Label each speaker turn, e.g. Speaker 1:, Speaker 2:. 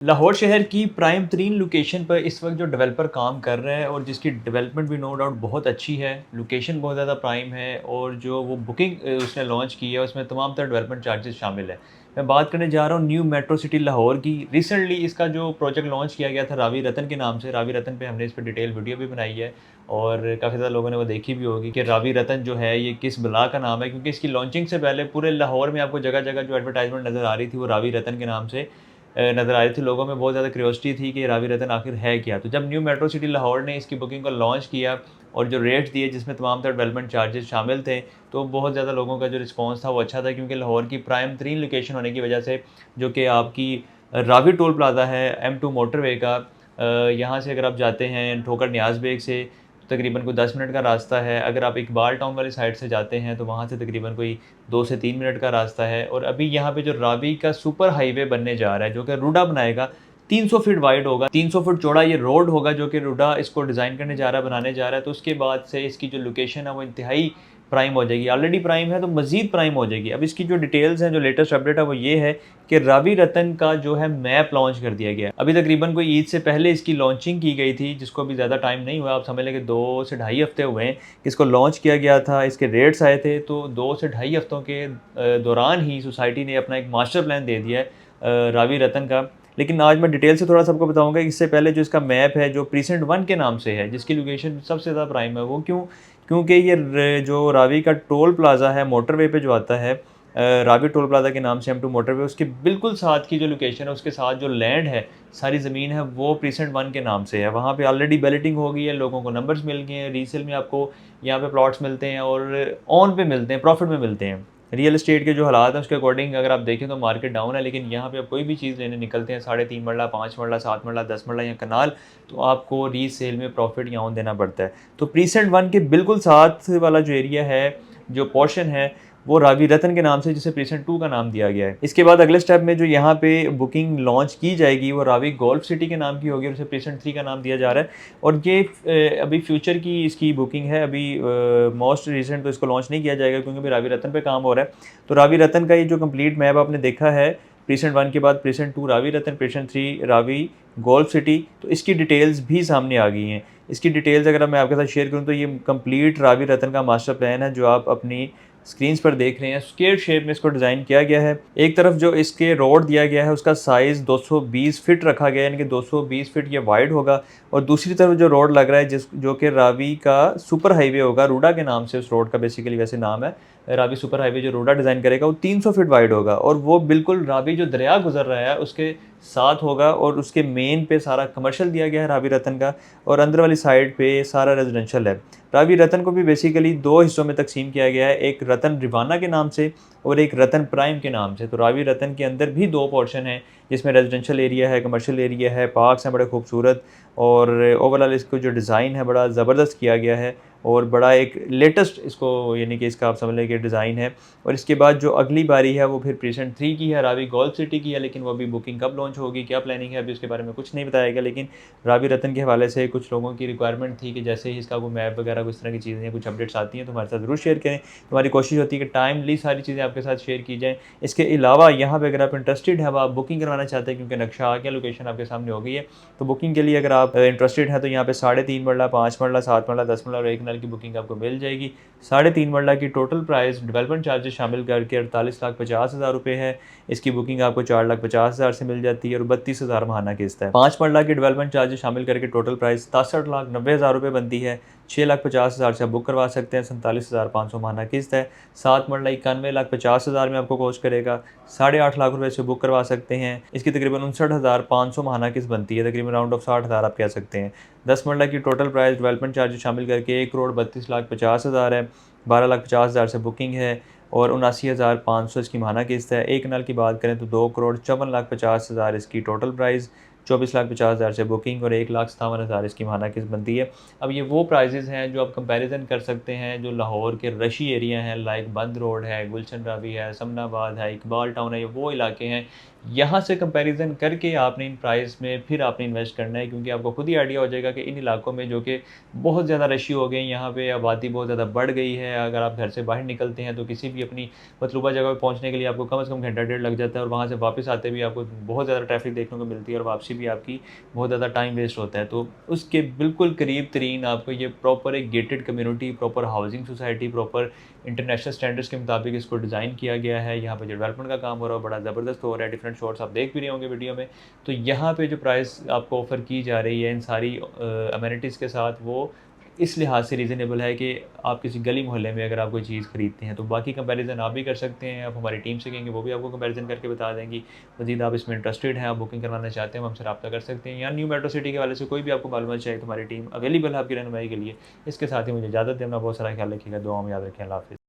Speaker 1: लाहौर शहर की प्राइम तरीन लोकेशन पर इस वक्त जो डेवलपर काम कर रहा है और जिसकी डेवलपमेंट भी नो डाउट बहुत अच्छी है, लोकेशन बहुत ज़्यादा प्राइम है और जो वो बुकिंग उसने लॉन्च की है उसमें तमाम तरह डेवलपमेंट चार्जेस शामिल है। मैं बात करने जा रहा हूँ न्यू मेट्रो सिटी लाहौर की। रिसेंटली इसका जो प्रोजेक्ट लॉन्च किया गया था रावी रतन के नाम से, रावी रतन पे हमने इस पर डिटेल वीडियो भी बनाई है और काफ़ी ज़्यादा लोगों ने वो देखी भी होगी कि रावी रतन जो है ये किस बला का नाम है, क्योंकि इसकी लॉन्चिंग से पहले पूरे लाहौर में आपको जगह जगह जो एडवर्टाइजमेंट नज़र आ रही थी वो रावी रतन के नाम से नज़र आ रही थी। लोगों में बहुत ज़्यादा क्यूरियोसिटी थी कि रावी रतन आखिर है क्या? तो जब न्यू मेट्रो सिटी लाहौर ने इसकी बुकिंग को लॉन्च किया और जो रेट्स दिए जिसमें तमाम तरह डेवलपमेंट चार्जेस शामिल थे, तो बहुत ज़्यादा लोगों का जो रिस्पॉन्स था वो अच्छा था, क्योंकि लाहौर की प्राइम तरीन लोकेशन होने की वजह से, जो कि आपकी रावी टोल प्लाज़ा है M2 मोटरवे का, यहाँ से अगर आप जाते हैं ठोकर न्याज़ बेग से तकरीबन कोई 10 मिनट का रास्ता है। अगर आप इकबाल टाउन वाली साइड से जाते हैं तो वहाँ से तकरीबन कोई 2 से 3 मिनट का रास्ता है। और अभी यहाँ पे जो रावी का सुपर हाईवे बनने जा रहा है, जो कि रूडा बनाएगा, 300 फीट वाइड होगा, 300 फुट चौड़ा ये रोड होगा जो कि रूडा इसको डिज़ाइन करने जा रहा है, बनाने जा रहा है। तो उसके बाद से इसकी जो लोकेशन है वो इंतहाई प्राइम हो जाएगी। ऑलरेडी प्राइम है तो मज़ीद प्राइम हो जाएगी। अब इसकी जो डिटेल्स हैं, जो लेटेस्ट अपडेट है वो ये है कि रावी रतन का जो है मैप लॉन्च कर दिया गया है। अभी तकरीबन कोई ईद से पहले इसकी लॉन्चिंग की गई थी, जिसको अभी ज़्यादा टाइम नहीं हुआ। आप समझ लें कि 2 से ढाई हफ्ते हुए हैं कि इसको लॉन्च किया गया था। इसके रेट्स आए थे तो 2 से ढाई हफ्तों के दौरान ही सोसाइटी ने अपना एक मास्टर प्लान दे दिया है रावी रतन का। लेकिन आज मैं डिटेल से थोड़ा सा आपको बताऊंगा। इससे पहले जो इसका मैप है, जो प्रीसेंट 1 के नाम से है, जिसकी लोकेशन सबसे ज़्यादा प्राइम है, वो क्यों? क्योंकि ये जो रावी का टोल प्लाज़ा है मोटरवे पे जो आता है, रावी टोल प्लाज़ा के नाम से M2 मोटरवे, उसके बिल्कुल साथ की जो लोकेशन है, उसके साथ जो लैंड है, सारी ज़मीन है, वो प्रीसेंट 1 के नाम से है। वहाँ पे ऑलरेडी बैलेटिंग हो गई है, लोगों को नंबर्स मिल गए हैं, रीसेल में आपको यहाँ पे प्लॉट्स मिलते हैं और ऑन पे मिलते हैं, प्रॉफिट में मिलते हैं। रियल एस्टेट के जो हालात हैं उसके अकॉर्डिंग अगर आप देखें तो मार्केट डाउन है, लेकिन यहाँ पे आप कोई भी चीज़ लेने निकलते हैं, 3.5 मरला, 5 मरला, 7 मरला, 10 मरला या कनाल, तो आपको रीसेल में प्रॉफिट या ऑन देना पड़ता है। तो प्रीसेंट 1 के बिल्कुल साथ वाला जो एरिया है, जो पोर्शन है, वो रावी रतन के नाम से, जिसे प्रीसेंट 2 का नाम दिया गया है। इसके बाद अगले स्टेप में जो यहाँ पे बुकिंग लॉन्च की जाएगी वो रावी गोल्फ सिटी के नाम की होगी और उसे प्रीसेंट 3 का नाम दिया जा रहा है। और ये अभी फ्यूचर की इसकी बुकिंग है। अभी मोस्ट रिसेंट तो इसको लॉन्च नहीं किया जाएगा क्योंकि अभी रावी रतन पे काम हो रहा है। तो रावी रतन का ये जो कंप्लीट मैप आपने देखा है, प्रीसेंट 1 के बाद प्रीसेंट 2 रावी रतन, प्रीसेंट 3 रावी गोल्फ सिटी, तो इसकी डिटेल्स भी सामने आ गई हैं। इसकी डिटेल्स अगर मैं आपके साथ शेयर करूं तो ये कंप्लीट रावी रतन का मास्टर प्लान है, जो आप अपनी स्क्रीन्स पर देख रहे हैं। स्क्वायर शेप में इसको डिज़ाइन किया गया है। एक तरफ जो इसके रोड दिया गया है उसका साइज़ 220 फिट रखा गया है, यानी कि 220 फिट ये वाइड होगा। और दूसरी तरफ जो रोड लग रहा है, जो कि रावी का सुपर हाईवे होगा, रूडा के नाम से उस रोड का बेसिकली वैसे नाम है, रावी सुपर हाईवे, जो रूडा डिज़ाइन करेगा वो 300 फीट वाइड होगा और वो बिल्कुल रावी जो दरिया गुजर रहा है उसके साथ होगा। और उसके मेन पे सारा कमर्शियल दिया गया है रावी रतन का, और अंदर वाली साइड पे सारा रेजिडेंशियल है। रावी रतन को भी बेसिकली 2 हिस्सों में तकसीम किया गया है, एक रतन रिवाना के नाम से और एक रतन प्राइम के नाम से। तो रावी रतन के अंदर भी 2 पोर्शन हैं, जिसमें रेजिडेंशियल एरिया है, कमर्शियल एरिया है, पार्क्स हैं बड़े खूबसूरत, और ओवरऑल इसको जो डिज़ाइन है बड़ा ज़बरदस्त किया गया है और बड़ा एक लेटेस्ट इसको, यानी कि इसका आप समझ लें कि डिज़ाइन है। और इसके बाद जो अगली बारी है वो फिर प्रीसेंट 3 की है, रावी गोल्फ सिटी की है, लेकिन वो अभी बुकिंग कब लॉन्च होगी, क्या प्लानिंग है, अभी उसके बारे में कुछ नहीं बताया गया। लेकिन रावी रतन के हवाले से कुछ लोगों की रिक्वायरमेंट थी कि जैसे ही इसका कोई मैप वगैरह कुछ तरह की चीज़ें, कुछ अपडेट्स आती हैं तो हमारे साथ ज़रूर शेयर करें। हमारी कोशिश होती है कि टाइमली सारी चीज़ें आपके साथ शेयर की जाएँ। इसके अलावा यहाँ पे अगर आप इंटरेस्टेड है, आप बुकिंग करवाना चाहते हैं, क्योंकि नक्शा आ गया, लोकेशन आपके सामने हो गई है, तो बुकिंग के लिए अगर आप इंटरेस्टेड हैं तो यहाँ पे 3.5 मरला, 5 मरला, 7 मरला, 10 मरला और 1 नल की बुकिंग आपको मिल जाएगी। 3.5 मरला की टोटल प्राइस डेवलपमेंट चार्जेस शामिल करके 48,50,000 रुपये है। इसकी बुकिंग आपको 4,50,000 से मिल जाती है और 32,000 माहाना किस्त है। 5 मरला की डेवलपमेंट चार्जेस शामिल करके टोटल प्राइस 63,90,000 रुपये बनती है। 6,50,000 से आप बुक करवा सकते हैं, 47,500 माहाना किस्त है। 7 मरला 91,50,000 में आपको कॉस्ट करेगा, 8.5 लाख रुपये से बुक करवा सकते हैं। इसकी तकरीबन 59,500 माहाना किस्त बनती है, तकरीबन राउंड ऑफ 60,000 आप कह सकते हैं। 10 मरला की टोटल प्राइस डेवलपमेंट चार्जेस शामिल करके 1,32,50,000 है। 12,50,000 से बुकिंग है और 79,500 इसकी माहाना किस्त है। 1 नल की बात करें तो 2,54,50,000 इसकी टोटल प्राइस, 24,50,000 से बुकिंग और 1,57,000 इसकी माहाना किस्त बनती है। अब ये वो प्राइजेज़ हैं जो आप कंपैरिजन कर सकते हैं, जो लाहौर के रशी एरिया हैं, लाइक बंद रोड है, गुलशन रावी है, समनाबाद है, इकबाल टाउन है, ये वो इलाके हैं यहाँ से कंपैरिज़न करके आपने इन प्राइस में फिर आपने इन्वेस्ट करना है, क्योंकि आपको खुद ही आइडिया हो जाएगा कि इन इलाकों में जो कि बहुत ज़्यादा रशी हो गए हैं, यहाँ पे आबादी बहुत ज़्यादा बढ़ गई है। अगर आप घर से बाहर निकलते हैं तो किसी भी अपनी मतलूबा जगह पे पहुँचने के लिए आपको कम से कम घंटा डेढ़ लग जाता है, और वहाँ से वापस आते भी आपको बहुत ज़्यादा ट्रैफ़िक देखने को मिलती है, और वापसी भी आपकी बहुत ज़्यादा टाइम वेस्ट होता है। तो उसके बिल्कुल करीब तरीन आपको ये प्रॉपर एक gated community, proper housing society, proper international standards के मुताबिक इसको डिज़ाइन किया गया है। यहाँ पे जो डेवलपमेंट का काम हो रहा है, वो बड़ा ज़बरदस्त हो रहा है। डिफरेंट शॉट्स आप देख भी रहे होंगे वीडियो में। तो यहाँ पे जो प्राइस आपको ऑफ़र की जा रही है इन सारी अमेनिटीज़ के साथ, वो इस लिहाज से रीज़नेबल है कि आप किसी गली मोहल्ले में अगर आप कोई चीज़ खरीदते हैं, तो बाकी कंपैरिज़न आप भी कर सकते हैं। आप हमारी टीम से कहेंगे, वो भी आपको कंपैरिज़न करके बता देंगी। मज़ीद आप इसमें इंटरेस्टेड हैं, आप बुकिंग करवाना चाहते हैं, हम हमसे रब्ता कर सकते हैं, या न्यू मेट्रो सिटी के हवाले से कोई भी आपको मालूमात चाहिए तो हमारी टीम अवेलेबल है आपकी रहनुमाई के लिए। इसके साथ ही मुझे इजाज़त दें। अपना बहुत सारा ख्याल रखिएगा, दुआओं में याद रखें। अल्लाह हाफ़िज़।